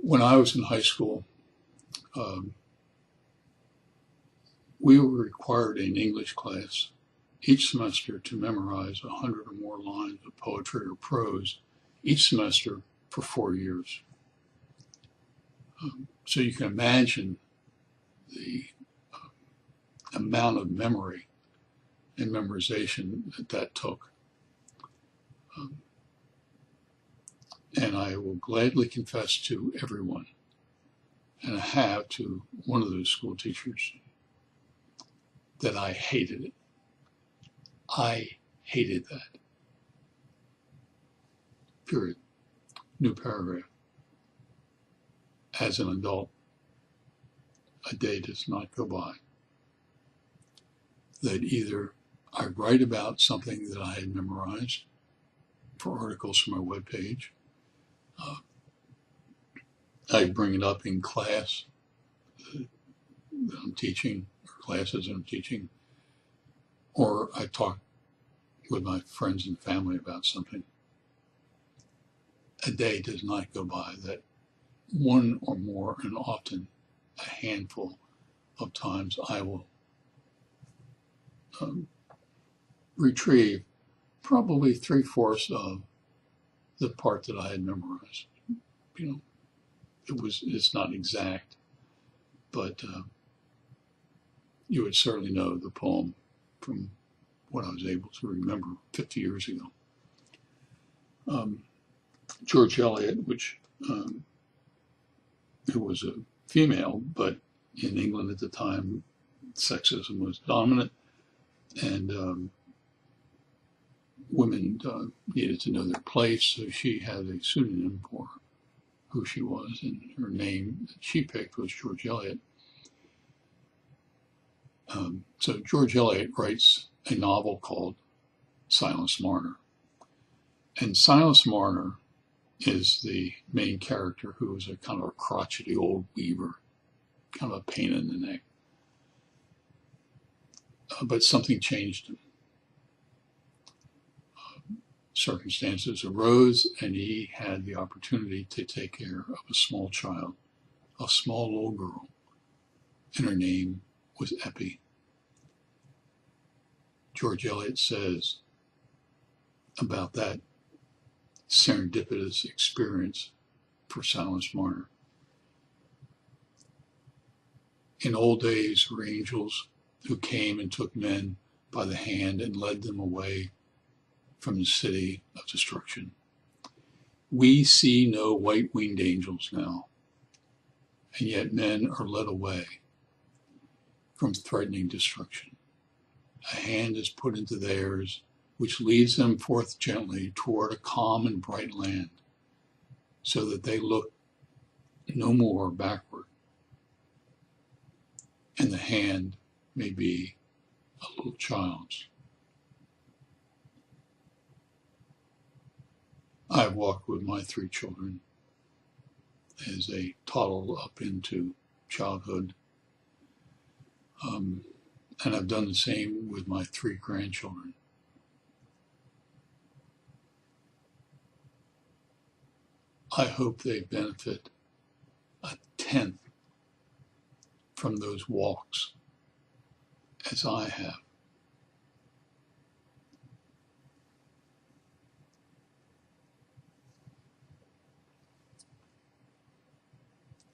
When I was in high school, um, we were required in English class each semester to memorize 100 or more lines of poetry or prose each semester for 4 years. So you can imagine the amount of memory and memorization that took. Um, and I will gladly confess to everyone, and I have to one of those school teachers, that I hated it. I hated that. Period. New paragraph. As an adult, a day does not go by that either I write about something that I had memorized for articles for my webpage, I bring it up in class that I'm teaching, or classes that I'm teaching, or I talk with my friends and family about something. A day does not go by that one or more, and often a handful of times, I will retrieve probably 3/4 of the part that I had memorized. You know, it's not exact, but you would certainly know the poem from what I was able to remember 50 years ago. George Eliot, who was a female, but in England at the time, sexism was dominant, and women needed to know their place, so she had a pseudonym for who she was, and her name that she picked was George Eliot. So George Eliot writes a novel called Silas Marner. And Silas Marner is the main character, who is a kind of a crotchety old weaver, kind of a pain in the neck. But something changed him. Circumstances arose, and he had the opportunity to take care of a small child, a small little girl, and her name was Eppie. George Eliot says about that serendipitous experience for Silas Marner. In old days were angels who came and took men by the hand and led them away from the city of destruction. We see no white-winged angels now, and yet men are led away from threatening destruction. A hand is put into theirs, which leads them forth gently toward a calm and bright land, so that they look no more backward, and the hand may be a little child's. I've walked with my 3 children as they toddle up into childhood, and I've done the same with my 3 grandchildren. I hope they benefit 1/10 from those walks as I have.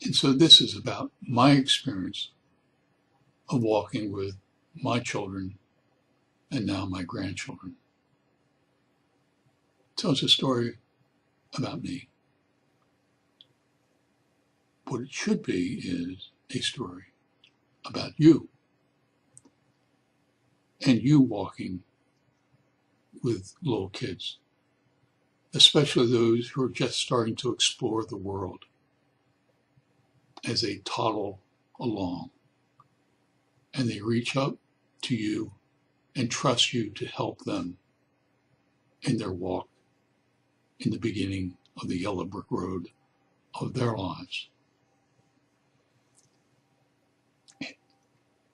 And so this is about my experience of walking with my children and now my grandchildren. It tells a story about me. What it should be is a story about you, and you walking with little kids, especially those who are just starting to explore the world as they toddle along, and they reach up to you and trust you to help them in their walk in the beginning of the yellow brick road of their lives.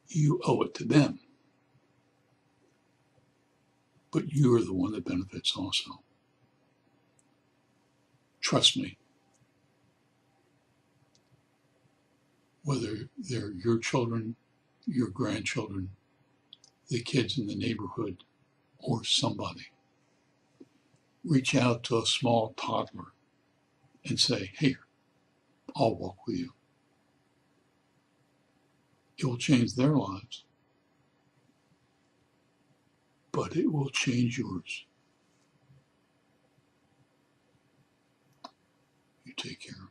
You owe it to them, but you are the one that benefits also. Trust me. whether they're your children, your grandchildren, the kids in the neighborhood, or somebody. Reach out to a small toddler and say, "Here, I'll walk with you." It will change their lives, but it will change yours. You take care.